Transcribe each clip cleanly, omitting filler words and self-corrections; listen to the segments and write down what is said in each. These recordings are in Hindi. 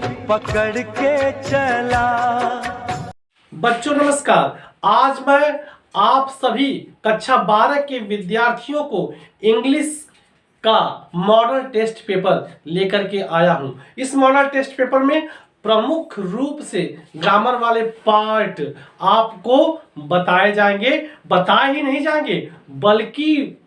पकड़ के चला। बच्चों नमस्कार, आज मैं आप सभी कक्षा 12 के विद्यार्थियों को इंग्लिश का मॉडल टेस्ट पेपर लेकर के आया हूं। इस मॉडल टेस्ट पेपर में प्रमुख रूप से ग्रामर वाले पार्ट आपको बताए जाएंगे, बताए ही नहीं जाएंगे बल्कि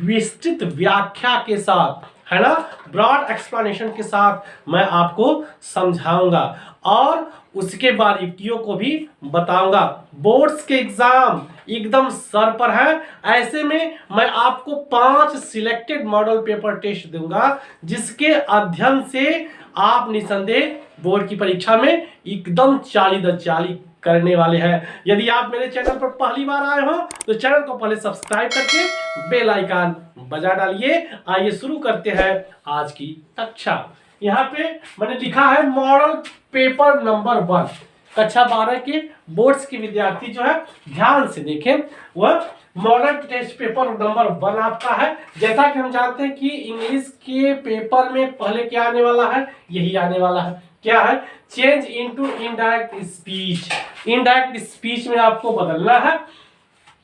विस्तृत व्याख्या के साथ, है ना, ब्रॉड एक्सप्लेनेशन के साथ मैं आपको समझाऊंगा और उसके बारीकियों को भी बताऊंगा। बोर्ड्स के एग्जाम एकदम सर पर है, ऐसे में मैं आपको 5 सिलेक्टेड मॉडल पेपर टेस्ट दूंगा जिसके अध्ययन से आप निसंदेह बोर्ड की परीक्षा में एकदम 40 करने वाले हैं। यदि आप मेरे चैनल पर पहली बार आए हो तो चैनल को पहले सब्सक्राइब करके बेल आइकन बजा डालिए। आइए शुरू करते हैं आज की कक्षा। यहाँ पे मैंने लिखा है मॉडल पेपर नंबर 1। कक्षा 12 के बोर्ड्स के विद्यार्थी जो है ध्यान से देखें, वह मॉडल टेस्ट पेपर नंबर 1 आपका है। जैसा कि हम जानते हैं कि इंग्लिश के पेपर में पहले क्या आने वाला है, यही आने वाला है। क्या है? Change into indirect speech. Indirect speech में आपको बदलना है।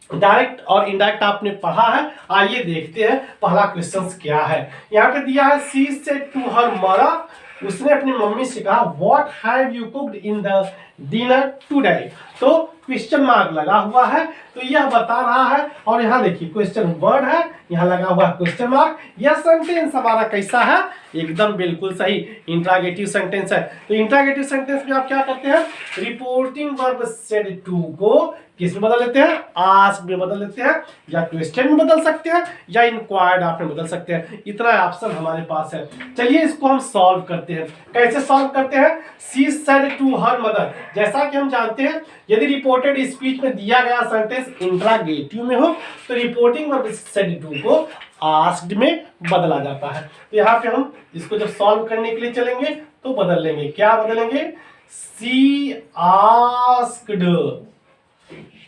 डायरेक्ट और इनडायरेक्ट आपने पढ़ा है। आइए देखते हैं पहला क्वेश्चन क्या है। यहाँ पे दिया है she said to her mother, उसने अपनी मम्मी से कहा what have you cooked in the dinner today. तो क्वेश्चन मार्क लगा हुआ है, तो यह बता रहा है। और यहाँ देखिए क्वेश्चन वर्ड है, यहाँ लगा हुआ है क्वेश्चन मार्क। यह सेंटेंस हमारा कैसा है? एकदम बिल्कुल सही, इंट्रागेटिव सेंटेंस है। तो इंट्रागेटिव सेंटेंस में आप क्या करते हैं? रिपोर्टिंग वर्ब सेड टू को किस में बदल लेते हैं? आस्क में बदल लेते हैं, या क्वेश्चन में बदल सकते हैं, या इंक्वायर्ड आप में बदल सकते हैं। इतना ऑप्शन हमारे पास है। चलिए इसको हम सॉल्व करते हैं। कैसे सॉल्व करते हैं? She said to her mother. जैसा कि हम जानते हैं यदि रिपोर्टेड स्पीच में दिया गया सेंटेंस इंट्रागेटिव में हो तो रिपोर्टिंग वर्ब सेड टू को आस्क्ड में बदला जाता है। तो यहाँ पे हम इसको जब सॉल्व करने के लिए चलेंगे तो बदल लेंगे। क्या बदलेंगे? सी आस्क्ड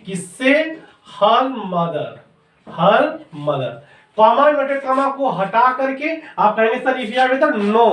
किससे? Her mother. Her mother comma inverted comma को हटा करके आप कहेंगे सर इफ या वेदर नो।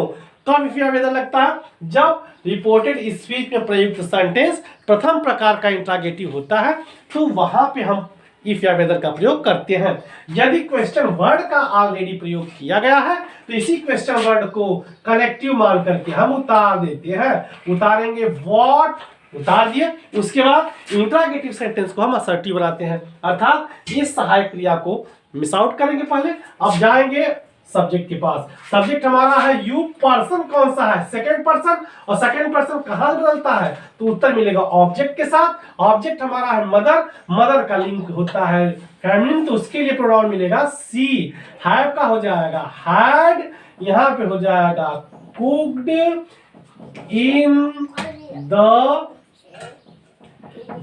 कब इफ या वेदर लगता है? जब रिपोर्टेड स्पीच में प्रयुक्त सेंटेंस प्रथम प्रकार का इंट्रागेटिव होता है तो वहां पे हम इफ या वेदर का प्रयोग करते हैं। यदि क्वेश्चन वर्ड का ऑलरेडी प्रयोग किया गया है तो इसी क्वेश्चन वर्ड को कनेक्टिव मान करके हम उतार देते हैं। उतारेंगे व्हाट, उतार दिए। उसके बाद इंट्रागेटिव सेंटेंस को हम असर्टिव बनाते हैं, अर्थात ये सहायक क्रिया को मिस आउट करेंगे पहले। अब जाएंगे सब्जेक्ट के पास। सब्जेक्ट हमारा है यू, पर्सन कौन सा है? Second person. और सेकंड पर्सन कहाँ बदलता है? तो उत्तर मिलेगा ऑब्जेक्ट के साथ। ऑब्जेक्ट हमारा है मदर। मदर का लिंक होता है फेमिनिन, तो उसके लिए प्रोनाउन मिलेगा सी। हैव का हो जाएगा हैड, यहाँ पे हो जाएगा cooked in the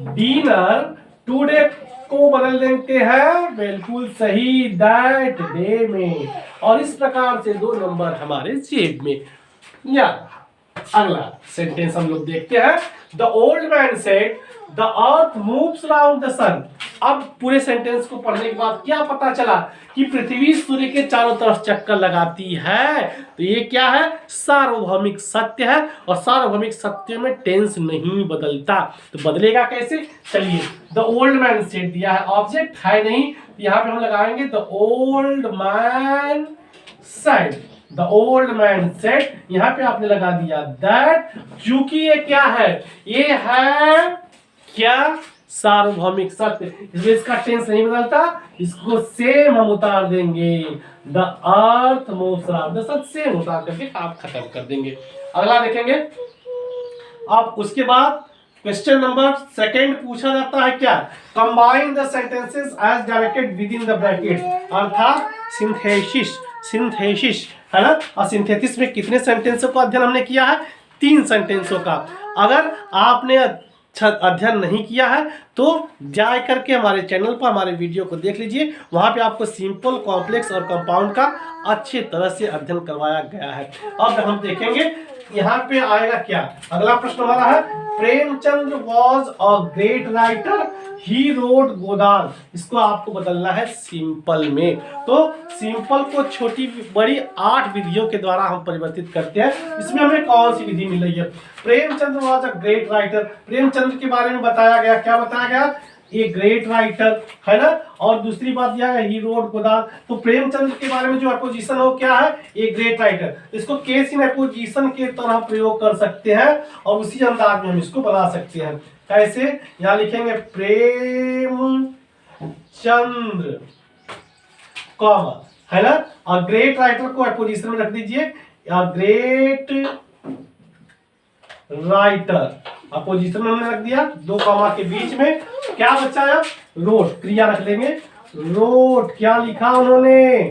dinner today को बदल देते हैं, बिल्कुल सही, दैट डे में। और इस प्रकार से 2 नंबर हमारे जेब में। या अगला सेंटेंस हम लोग देखते हैं। The old man said the earth moves around the sun. अब पूरे सेंटेंस को पढ़ने के बाद क्या पता चला कि पृथ्वी सूर्य के चारों तरफ चक्कर लगाती है। तो ये क्या है? सार्वभौमिक सत्य है, और सार्वभौमिक सत्य में टेंस नहीं बदलता। तो बदलेगा कैसे? चलिए, द ओल्ड मैन सेड दिया है, ऑब्जेक्ट है नहीं, यहाँ पे हम लगाएंगे the old man said. The old man said, यहाँ पे आपने लगा दिया दैट, क्योंकि ये क्या है? ये है क्या? सार्वभौमिक सत्य, इसलिए इसका टेंस नहीं बदलता। इसको सेम हम उतार देंगे, the earth moves around the sun, same उतार करके आप खत्म कर देंगे। अगला देखेंगे। अब उसके बाद क्वेश्चन नंबर 2 पूछा जाता है क्या? Combine the sentences as directed within the bracket, अर्थात सिंथेसिस। सिंथेसिस है ना। और सिंथेसिस में कितने सेंटेंसों का अध्ययन हमने किया है? 3 सेंटेंसों का। अगर आपने अध्ययन नहीं किया है तो जा करके हमारे चैनल पर हमारे वीडियो को देख लीजिए, वहाँ पे आपको सिंपल, कॉम्प्लेक्स और कंपाउंड का अच्छी तरह से अध्ययन करवाया गया है। अब हम देखेंगे यहाँ पे आएगा क्या। अगला प्रश्न हमारा है, Premchandra was a great writer, he wrote Godan. इसको आपको बदलना है सिंपल में। तो सिंपल को छोटी बड़ी 8 विधियों के द्वारा हम परिवर्तित करते हैं। इसमें हमें कौन सी विधि मिल रही है? Premchandra was a great writer, Premchandra के बारे में बताया गया। क्या बताया गया? ए ग्रेट राइटर, है ना। और दूसरी बात यह है, ही रोट गोदान। तो प्रेमचंद्र के बारे में जो अपोजिशन हो क्या है? A great writer. इसको केस इन अपोजिशन के तरह प्रयोग कर सकते हैं और उसी अंदाज में हम इसको बना सकते हैं। कैसे? यहां लिखेंगे प्रेमचंद्र कॉमा, है ना। और ग्रेट राइटर को अपोजिशन में रख दीजिए, ग्रेट राइटर अपोजिशन में हमने रख दिया, 2 कॉमा के बीच में। क्या बचाया? रोट, क्रिया रख लेंगे। रोट क्या लिखा उन्होंने?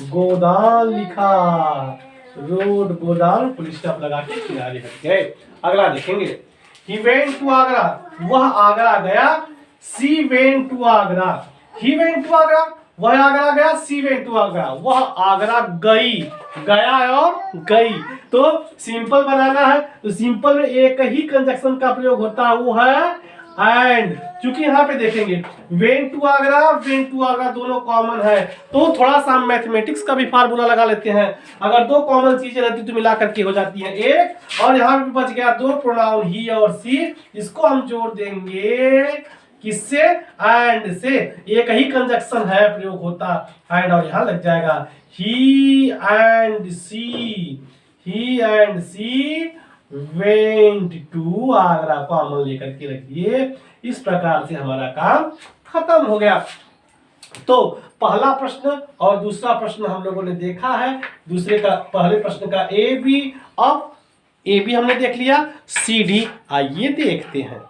गोदान लिखा। रोड गोदान, पुल स्टॉप लगा के किनारे रख गए। अगला देखेंगे, ही वेंट टू आगरा, वह आगरा गया। She went to Agra, he went to Agra, वह आगरा गया। सी वेंट टू आगरा, वह आगरा गई। गया और गई। तो सिंपल बनाना है तो सिंपल में एक ही कंजक्शन का प्रयोग होता है, वो है एंड। क्योंकि यहाँ पे देखेंगे वेंट टू आगरा दोनों कॉमन है, तो थोड़ा सा मैथमेटिक्स का भी फार्मूला लगा लेते हैं। अगर 2 कॉमन चीजें रहती तो मिला करके हो जाती है 1, और यहाँ पे बच गया 2 प्रोनाउन ही और सी। इसको हम जोड़ देंगे किससे? एंड से। एक ही कंजक्शन है, प्रयोग होता एंड, और यहाँ लग जाएगा he and she went to Agra को अमल लेकर के रखिए। इस प्रकार से हमारा काम खत्म हो गया। तो पहला प्रश्न और दूसरा प्रश्न हम लोगों ने देखा है। पहले प्रश्न का ए बी, अब ए बी हमने देख लिया, सी डी आइए देखते हैं।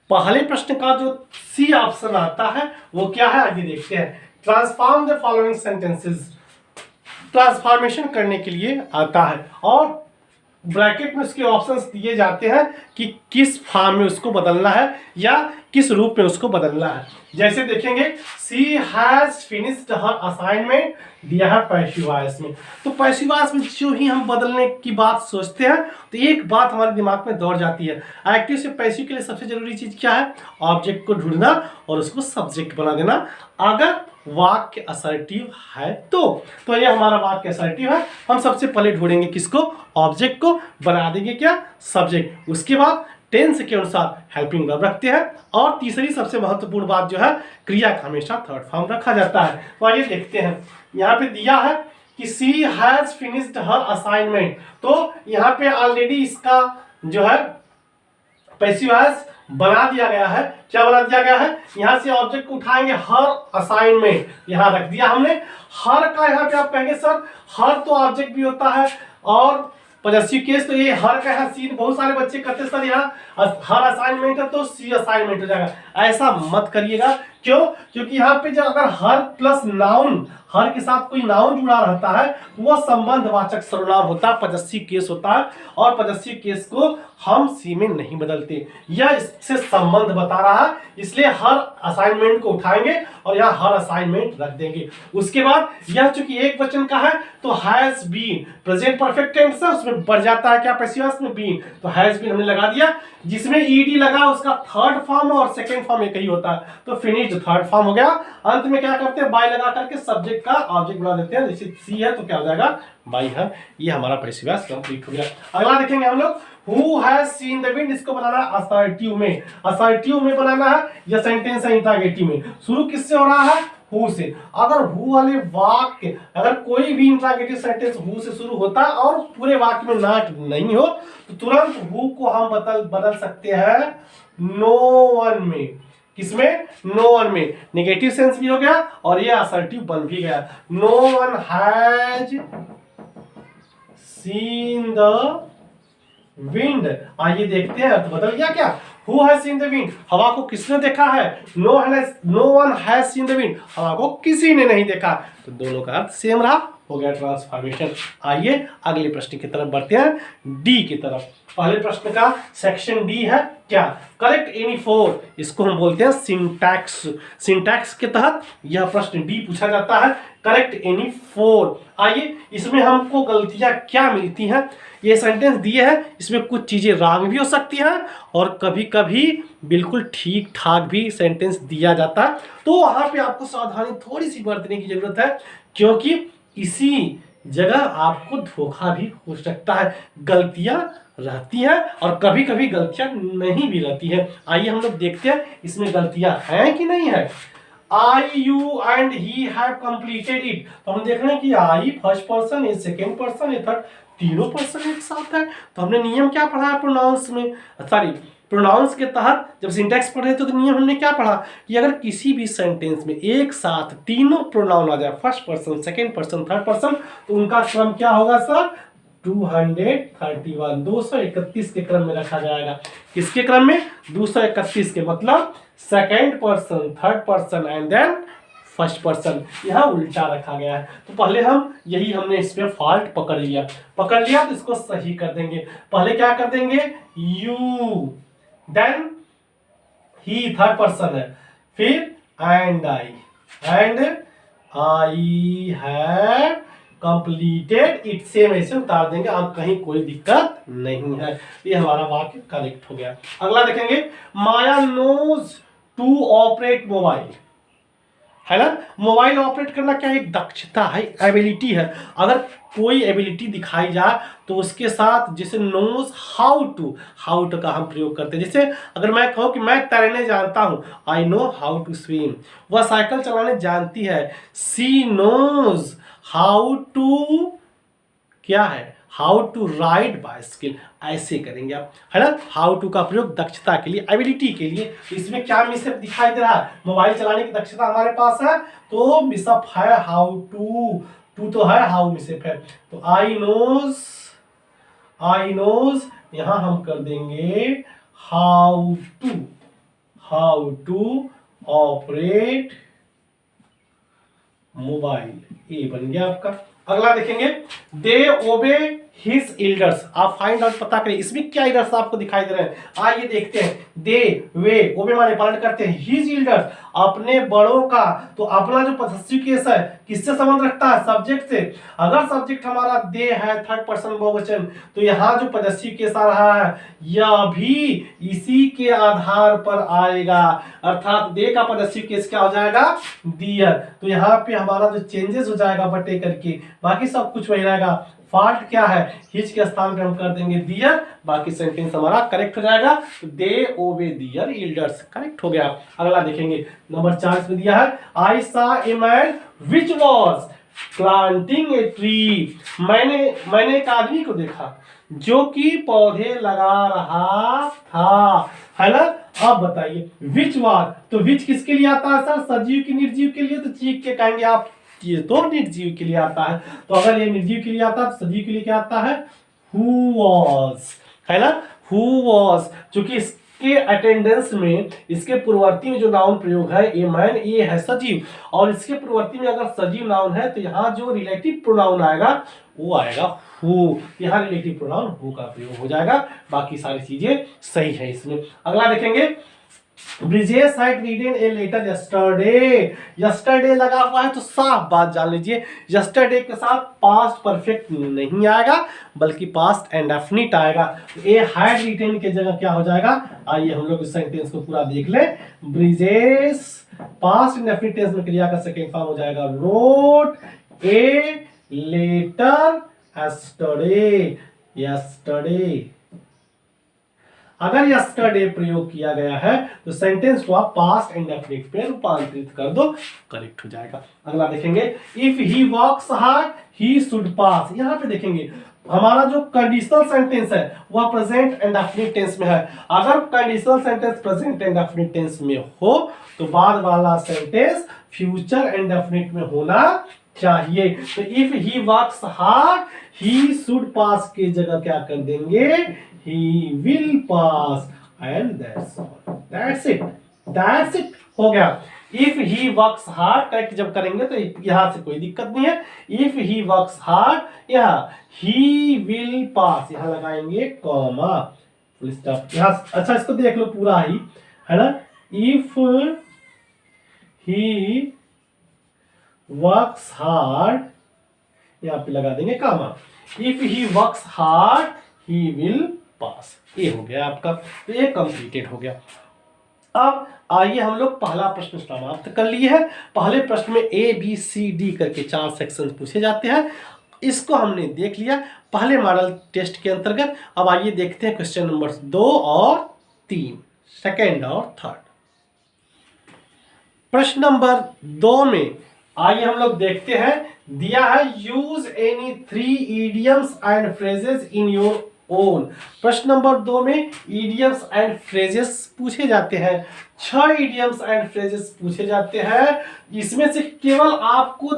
पहले प्रश्न का जो सी ऑप्शन आता है वो क्या है, आगे देखते हैं। Transform the following sentences, transformation करने के लिए आता है और ब्रैकेट में उसके ऑप्शंस दिए जाते हैं कि किस फॉर्म में उसको बदलना है या किस रूप में उसको बदलना है। जैसे देखेंगे, सी हैज फिनिश्ड हर असाइनमेंट, दिया है पैसिव वॉइस में। तो पैसिव वॉइस में जो ही हम बदलने की बात सोचते हैं तो एक बात हमारे दिमाग में दौड़ जाती है। एक्टिव से पैसिव के लिए सबसे जरूरी चीज क्या है? ऑब्जेक्ट को ढूंढना और उसको सब्जेक्ट बना देना, अगर वाक्य असर्टिव है तो ये हमारा वाक्य असर्टिव है। हम सबसे पहले ढूंढेंगे किसको? ऑब्जेक्ट को, बना देंगे क्या? सब्जेक्ट। उसके बाद टेंस के अनुसार हेल्पिंग वर्ब रखते हैं, और तीसरी सबसे महत्वपूर्ण बात जो है, क्रिया का हमेशा थर्ड फॉर्म रखा जाता है। तो आइए देखते हैं। यहाँ पे दिया है कि सी हैज फिनिश्ड हर असाइनमेंट, तो यहाँ पे ऑलरेडी इसका जो है पैसिव वॉइस बना दिया गया है। क्या बना दिया गया है? यहाँ से ऑब्जेक्ट को उठाएंगे, हर असाइनमेंट यहाँ रख दिया हमने। हर का यहाँ पे आप कहेंगे सर हर तो ऑब्जेक्ट भी होता है और पॉजेसिव केस, तो ये हर का यहाँ सी, बहुत सारे बच्चे कहते हैं सर यहाँ हर असाइनमेंट है तो सी असाइनमेंट हो जाएगा। ऐसा मत करिएगा। क्यों? क्योंकि यहाँ पे जब अगर हर प्लस नाउन, हर के साथ कोई नाउन जुड़ा रहता है तो वह संबंधवाचक सर्वनाम होता है, पॉजेसिव केस होता है, और पॉजेसिव केस को हम सी में नहीं बदलते। यह इससे संबंध बता रहा है, इसलिए हर असाइनमेंट को उठाएंगे और यहाँ हर असाइनमेंट रख देंगे। उसके बाद यह चूंकि एक वचन का है तो has been, present perfect tense है, उसमें बढ़ जाता है क्या? पैसिव वॉइस में बीन, तो हैज बीन हमने लगा दिया। जिसमें ईडी लगा उसका थर्ड फॉर्म और सेकंड फॉर्म एक ही होता है, तो फिनिश्ड थर्ड फॉर्म हो गया। अंत में क्या करते हैं? बाय लगा करके सब्जेक्ट का ऑब्जेक्ट बना देते हैं। जैसे सी है तो क्या हो जाएगा? बाय है। ये हमारा पैसिव वॉइस कंप्लीट हो गया। अगला देखेंगे हम लोग, who has seen the wind, इसको बनाना है असर्टिव में। असर्टिव में बनाना है, यह सेंटेंस है इंट्रोगेटिव में। शुरू किससे हो रहा है? हु से। अगर हु वाले वाक्य, अगर कोई भी इंट्रोगेटिव सेंटेंस हु से शुरू होता है और पूरे वाक्य में नॉट नहीं हो तो तुरंत हु को हम बदल सकते हैं नो वन में। किसमें? नो वन में। नेगेटिव सेंस भी हो गया और ये असर्टिव बन भी गया। No one has seen the wind. आइए देखते हैं, तो बदल गया क्या? Who has seen the wind? हवा को किसने देखा है? No one has seen the wind। हवा को किसी ने नहीं देखा, तो दोनों का अर्थ सेम रहा। हो गया ट्रांसफॉर्मेशन। आइए अगले प्रश्न की तरफ बढ़ते हैं, डी की तरफ। पहले प्रश्न का सेक्शन डी है क्या, करेक्ट एनी फोर, इसको हम बोलते हैं सिंटैक्स। सिंटैक्स के तहत यह प्रश्न डी पूछा जाता है, करेक्ट एनी फोर। आइए इसमें हमको गलतियां क्या मिलती हैं, ये सेंटेंस दिए हैं, इसमें कुछ चीजें रॉन्ग भी हो सकती हैं और कभी कभी बिल्कुल ठीक ठाक भी सेंटेंस दिया जाता है, तो वहां पे आपको सावधानी थोड़ी सी बरतने की जरूरत है, क्योंकि इसी जगह आपको धोखा भी हो सकता है। गलतियां रहती हैं और कभी कभी गलतियां नहीं भी रहती है। आइए हम लोग देखते हैं इसमें गलतियां हैं कि नहीं है। I, you and he have completed it, तो हम देख रहे हैं कि आई फर्स्ट पर्सन, ये सेकेंड पर्सन, ये थर्ड, तीनों पर्सन एक साथ है। तो हमने नियम क्या पढ़ा है प्रोनाउंस में, सॉरी प्रोनाउंस के तहत जब सिंटैक्स पढ़ रहे थे तो नियम हमने क्या पढ़ा कि अगर किसी भी सेंटेंस में एक साथ तीनों प्रोनाउन आ जाए, first person, second person, third person, तो उनका क्रम क्या होगा सर, 231, 231 के क्रम में रखा जाएगा। किसके क्रम में, 231 के, मतलब second person, third person and then first person, यहाँ उल्टा रखा गया है। तो पहले हम यही हमने इस पे फॉल्ट पकड़ लिया तो इसको सही कर देंगे। पहले क्या कर देंगे, यू, देन ही थर्ड पर्सन है, फिर and I have completed it, same ऐसे उतार देंगे, अब कहीं कोई दिक्कत नहीं है, ये हमारा वाक्य करेक्ट हो गया। अगला देखेंगे, माया नोज टू ऑपरेट मोबाइल, है ना। मोबाइल ऑपरेट करना क्या है, एक दक्षता है, एबिलिटी है। अगर कोई एबिलिटी दिखाई जाए तो उसके साथ जैसे नोज हाउ टू का हम प्रयोग करते हैं। जैसे अगर मैं कहूँ कि मैं तैरने जानता हूँ, I know how to swim, वह साइकिल चलाने जानती है, सी नोज हाउ टू, क्या है, हाउ टू राइड बाइसिकल, ऐसे करेंगे आप, है ना। हाउ टू का प्रयोग दक्षता के लिए, एबिलिटी के लिए। इसमें क्या मिसअप दिखाई दे रहा है, मोबाइल चलाने की दक्षता हमारे पास है तो मिसअप है हाउ टू, टू तो है, हाउ मिसअप है। तो आई नोज यहां हम कर देंगे हाउ टू ऑपरेट मोबाइल, ये बन गया आपका। अगला देखेंगे, दे ओबे हिज एल्डर्स, आप फाइंड आउट पता करें इसमें क्या एल्डर्स आपको दिखाई दे रहे हैं। आइए देखते हैं, दे, वे, ओबे माने पालन करते हैं, हिज एल्डर्स अपने बड़ों का, तो अपना जो पॉसेसिव केस है किससे संबंध रखता है, सब्जेक्ट से। अगर सब्जेक्ट हमारा दे है, थर्ड पर्सन बहुवचन, तो यहाँ जो पॉसेसिव केस आ रहा है यह भी इसी के आधार पर आएगा, अर्थात दे का पॉसेसिव केस क्या हो जाएगा, दियर। तो यहाँ पे हमारा जो चेंजेस हो जाएगा बटे करके, बाकी सब कुछ वही रहेगा। फॉल्ट क्या है, हिज के स्थान पे हम कर देंगे दियर, बाकी सेंटेंस हमारा करेक्ट हो जाएगा। तो दे ओबे दियर एल्डर्स करेक्ट हो गया। अगला देखेंगे, नंबर 4 में दिया है, आई सा a man which was planting a tree, मैंने एक आदमी को देखा जो कि पौधे लगा रहा था, है ना। अब बताइए व्हिच वाज, तो व्हिच किसके लिए आता है सर, सजीव की निर्जीव के लिए, तो चीख के कहेंगे आप ये तो निर्जीव के लिए आता है। तो अगर ये निर्जीव के लिए आता है तो सजीव के लिए क्या आता है, हु वाज, है ना, हु वाज। चूंकि इसके अटेंडेंस में, इसके पूर्ववर्ती में जो नाउन प्रयोग है ए मैन, ये है सजीव, और इसके पूर्ववर्ती में अगर सजीव नाउन है तो यहाँ जो रिलेटिव प्रोनाउन आएगा वो आएगा हु, यहाँ रिलेटिव प्रोनाउन हु का प्रयोग हो जाएगा, बाकी सारी चीजें सही है इसमें। अगला देखेंगे, Brijesh had readen a letter yesterday लगा हुआ है तो साफ बात जान लीजिए, यस्टरडे के साथ पास्ट परफेक्ट नहीं आएगा बल्कि पास्ट इंडेफिनिट आएगा। ए हैड रीडन के जगह क्या हो जाएगा, आइए हम लोग इस सेंटेंस को पूरा देख लें। ब्रिजेश पास्ट इंडेफिनिट टेंस में क्रिया का सेकंड फॉर्म हो जाएगा रोट ए लेटर यस्टरडे। अगर यस्टरडे प्रयोग किया गया है तो सेंटेंस को आप पास्ट इंडेफिनिट पे रूपांतरित कर दो, करेक्ट हो जाएगा। अगला देखेंगे, if he works hard he should pass. यहाँ पे देखेंगे हमारा जो कंडीशनल सेंटेंस है वह प्रेजेंट इंडेफिनिट टेंस में है। अगर conditional sentence present indefinite tense में हो तो बाद वाला सेंटेंस फ्यूचर इंडेफिनिट में होना चाहिए। तो if he works hard he should pass के जगह क्या कर देंगे, he will pass, and that's all, that's it हो गया। If he works hard tag जब करेंगे तो यहां से कोई दिक्कत नहीं है। इफ ही वर्क्स हार्ड यहाँ ही विल पास, यहां लगाएंगे कॉमा फुल स्टॉप यहाँ। अच्छा इसको देख लो पूरा ही है ना। इफ ही वर्क्स हार्ड यहाँ पे लगा देंगे comma. If he works hard he will pass. ये हो गया आपका, तो ये कंप्लीटेड हो गया। अब आइए हम लोग पहला प्रश्न समाप्त कर लिए हैं। पहले प्रश्न में ए बी सी डी करके 4 सेक्शन पूछे जाते हैं, इसको हमने देख लिया पहले मॉडल टेस्ट के अंतर्गत। अब आइए देखते हैं क्वेश्चन नंबर 2 और 3, सेकेंड और थर्ड। प्रश्न नंबर 2 में आइए हम लोग देखते हैं, दिया है use any 3 idioms and phrases in your own. प्रश्न नंबर 2 में इडियम्स एंड फ्रेजेस पूछे जाते हैं, 6 इडियम्स एंड फ्रेजेस पूछे जाते हैं। इसमें से केवल आपको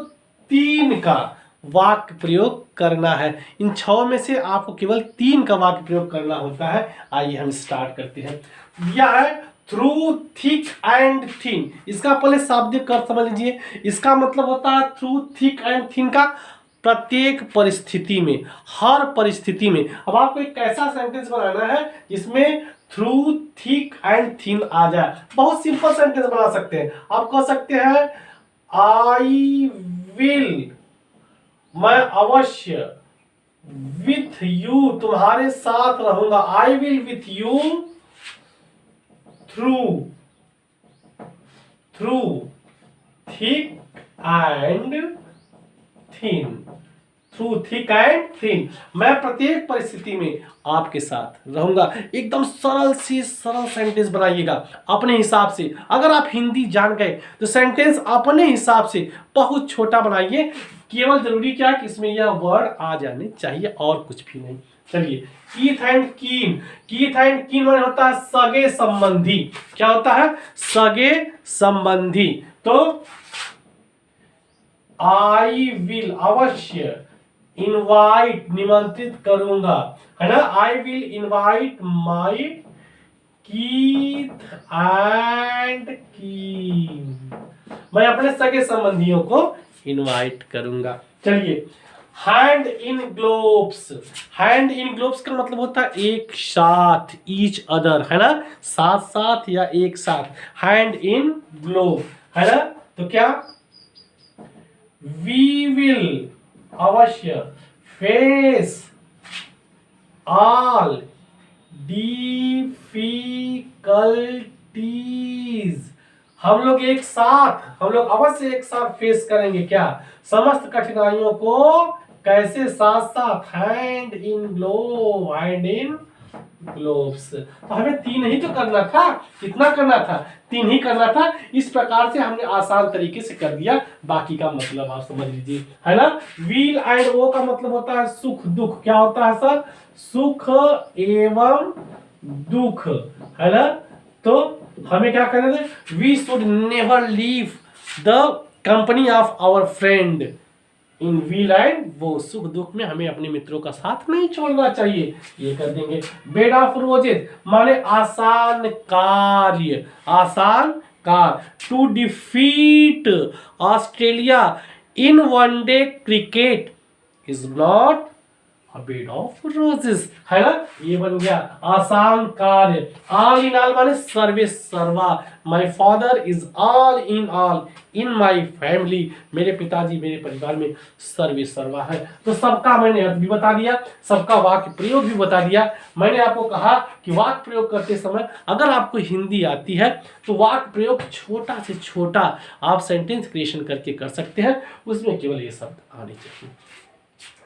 3 का वाक्य प्रयोग करना है। इन 6 में से आपको केवल 3 का वाक्य प्रयोग करना होता है। आइए हम स्टार्ट करते हैं। दिया है थ्रू थिक एंड थिन, इसका पहले शाब्दिक अर्थ समझ लीजिए। इसका मतलब होता है थ्रू थिक एंड थिन का प्रत्येक परिस्थिति में, हर परिस्थिति में। अब आपको एक ऐसा सेंटेंस बनाना है जिसमें थ्रू थिक एंड थिन आ जाए। बहुत सिंपल सेंटेंस बना सकते हैं। आप कह सकते हैं आई विल, मैं अवश्य, विथ यू, तुम्हारे साथ रहूंगा। I will with you through thick and thin. Through thick and thin, मैं प्रत्येक परिस्थिति में आपके साथ रहूंगा। एकदम सरल सेंटेंस बनाइएगा अपने हिसाब से। अगर आप हिंदी जान गए तो सेंटेंस अपने हिसाब से बहुत छोटा बनाइए। केवल जरूरी क्या है कि इसमें यह वर्ड आ जाने चाहिए और कुछ भी नहीं। चलिए, कीथ एंड कीन, कीथ एंड कीन माने होता है सगे संबंधी। क्या होता है? सगे संबंधी। तो आई विल, अवश्य, इनवाइट, निमंत्रित करूंगा, है ना। I will invite my Keith and कीन, मैं अपने सगे संबंधियों को इनवाइट करूंगा। चलिए, hand in gloves, hand in gloves का मतलब होता है एक साथ, ईच अदर, है ना, साथ साथ या एक साथ। हैंड इन ग्लोव, है ना। तो क्या, वी विल, अवश्य, फेस ऑल डिफिकल्टीज, हम लोग एक साथ, हम लोग अवश्य एक साथ फेस करेंगे क्या, समस्त कठिनाइयों को। कैसे? साथ साथ, hand in glove, hand in gloves. तो हमें 3 ही तो करना था। कितना करना था? 3 ही करना था। इस प्रकार से हमने आसान तरीके से कर दिया। बाकी का मतलब आप समझ लीजिए, है ना। व्हील एंड वो का मतलब होता है सुख दुख। क्या होता है सर? सुख एवं दुख, है ना। तो हमें क्या करना था? We should never leave the company of our friend in weal and woe, सुख दुख में हमें अपने मित्रों का साथ नहीं छोड़ना चाहिए। ये कर देंगे। बेड ऑफ रोजेज माने आसान कार्य, आसान कार्य। To defeat Australia in one day cricket is not a bed of roses, है ना। ये बन गया आसान कार्य। ऑल इन ऑल माने सर्वे सर्वा। My father is all in my family, मेरे पिताजी मेरे परिवार में सर्वे सर्वा है। तो सबका मैंने अर्थ भी बता दिया, सबका वाक्य प्रयोग भी बता दिया। मैंने आपको कहा कि वाक्य प्रयोग करते समय अगर आपको हिंदी आती है तो वाक्य प्रयोग छोटा से छोटा आप सेंटेंस क्रिएशन करके कर सकते हैं, उसमें केवल ये शब्द आने चाहिए।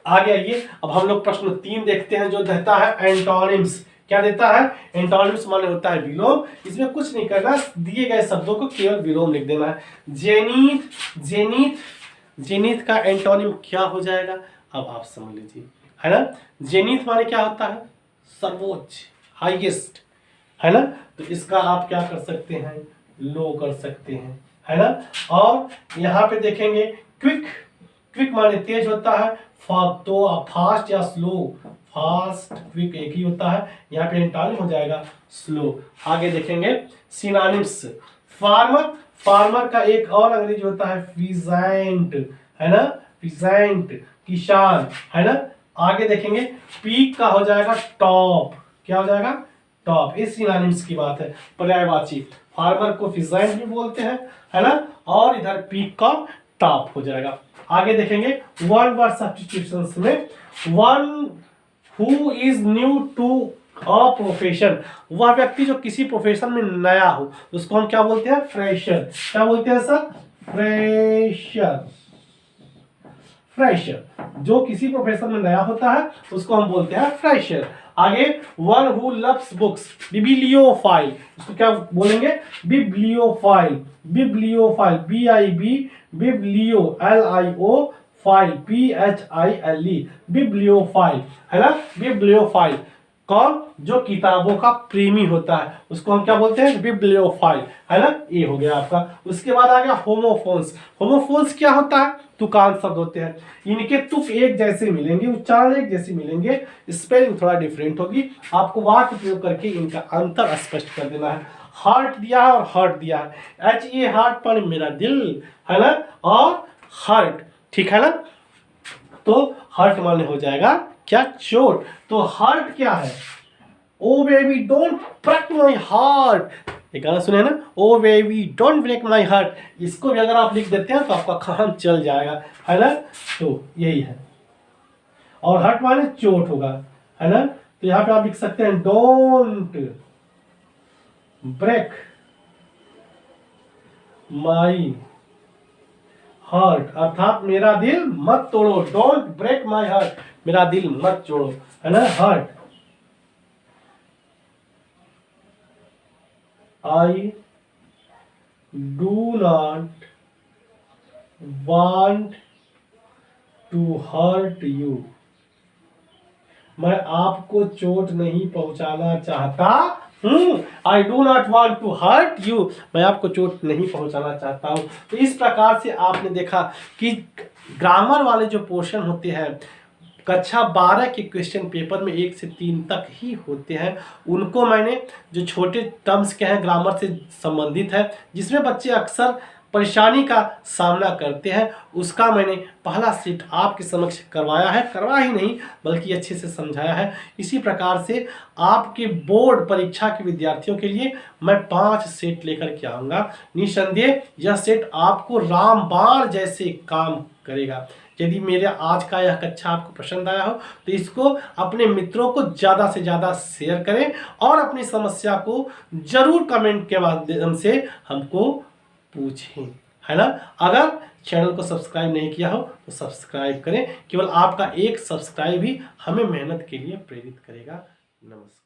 आगे आइए, अब हम लोग प्रश्न 3 देखते हैं, जो देता है एंटोनिम्स। क्या देता है? एंटोनिम्स माने होता है विलोम। इसमें कुछ नहीं करना, दिए गए शब्दों को केवल विलोम लिख देना है। जेनिथ, जेनिथ, जेनिथ का एंटोनिम क्या हो जाएगा? अब आप समझ लीजिए, है ना। जेनिथ माने क्या होता है? सर्वोच्च, हाईएस्ट, है ना। तो इसका आप क्या कर सकते हैं? लो कर सकते हैं, है ना। और यहाँ पे देखेंगे क्विक, क्विक माने तेज होता है। तो फास्ट या स्लो, फास्ट क्विक एक ही होता है। यहाँ पे एंटोनिम हो जाएगा स्लो। आगे देखेंगे सिनोनिम्स। फार्म, फार्मर का एक और अंग्रेजी होता है फिजेंट, है ना, फिजेंट किसान, है ना। आगे देखेंगे पीक का हो जाएगा टॉप, क्या हो जाएगा, टॉप। इस सिनोनिम्स की बात है, पर्यायवाची। फार्मर को फिजेंट भी बोलते हैं, है ना, और इधर पीक का टॉप हो जाएगा। आगे देखेंगे वन वर्ड सब्स्टिट्यूशंस में, one who is new to a profession, वह व्यक्ति जो किसी प्रोफेशन में नया हो उसको हम क्या बोलते हैं, फ्रेशर। क्या बोलते हैं सर, फ्रेशर। फ्रेशर जो किसी प्रोफेशन में नया होता है उसको हम बोलते हैं फ्रेशर। आगे one who loves books, bibliophile, उसको क्या बोलेंगे, bibliophile. Bibliophile, BIB, biblio LIO, file PHILE, bibliophile, है ना, बिब्लियोफाइल। कौन, जो किताबों का प्रेमी होता है उसको हम क्या बोलते हैं, बिब्लियोफाइल, है ना। ये हो गया आपका। उसके बाद आ गया होमोफोन्स। होमोफोन्स क्या होता है, तुकान शब्द होते हैं, इनके तुक एक जैसे मिलेंगे, उच्चारण एक जैसे मिलेंगे, स्पेलिंग थोड़ा डिफरेंट होगी। आपको वाक्य प्रयोग करके इनका अंतर स्पष्ट कर देना है। हार्ट दिया है और हर्ट दिया है, HE हार्ट पर मेरा दिल, है ना, और हर्ट, ठीक है ना। तो हर्ट माने हो जाएगा क्या, चोट। तो हर्ट क्या है, oh baby don't break my heart, ये गाना सुने हैं ना, oh baby don't break my heart. इसको भी अगर आप लिख देते हैं तो आपका काम चल जाएगा, है ना। तो यही है, और हर्ट माने चोट होगा, है ना। तो यहाँ पे आप लिख सकते हैं डोंट ब्रेक माई हार्ट, अर्थात मेरा दिल मत तोड़ो, डोंट ब्रेक माई हार्ट, मेरा दिल मत तोड़ो, है ना। Heart, I do not want to hurt you, मैं आपको चोट नहीं पहुंचाना चाहता हूँ। I do not want to hurt you, मैं आपको चोट नहीं पहुंचाना चाहता हूँ। तो इस प्रकार से आपने देखा कि ग्रामर वाले जो पोर्शन होते हैं कक्षा 12 के क्वेश्चन पेपर में 1 से 3 तक ही होते हैं, उनको मैंने जो छोटे टर्म्स के हैं ग्रामर से संबंधित है, जिसमें बच्चे अक्सर परेशानी का सामना करते हैं, उसका मैंने पहला सेट आपके समक्ष करवाया है, करवा ही नहीं बल्कि अच्छे से समझाया है। इसी प्रकार से आपके बोर्ड परीक्षा के विद्यार्थियों के लिए मैं 5 सेट लेकर के आऊँगा। निसंदेह यह सेट आपको रामबाण जैसे काम करेगा। यदि मेरे आज का यह कक्षा आपको पसंद आया हो तो इसको अपने मित्रों को ज़्यादा से ज़्यादा शेयर करें और अपनी समस्या को ज़रूर कमेंट के माध्यम से हमको पूछें, है ना। अगर चैनल को सब्सक्राइब नहीं किया हो तो सब्सक्राइब करें, केवल आपका एक सब्सक्राइब ही हमें मेहनत के लिए प्रेरित करेगा। नमस्कार।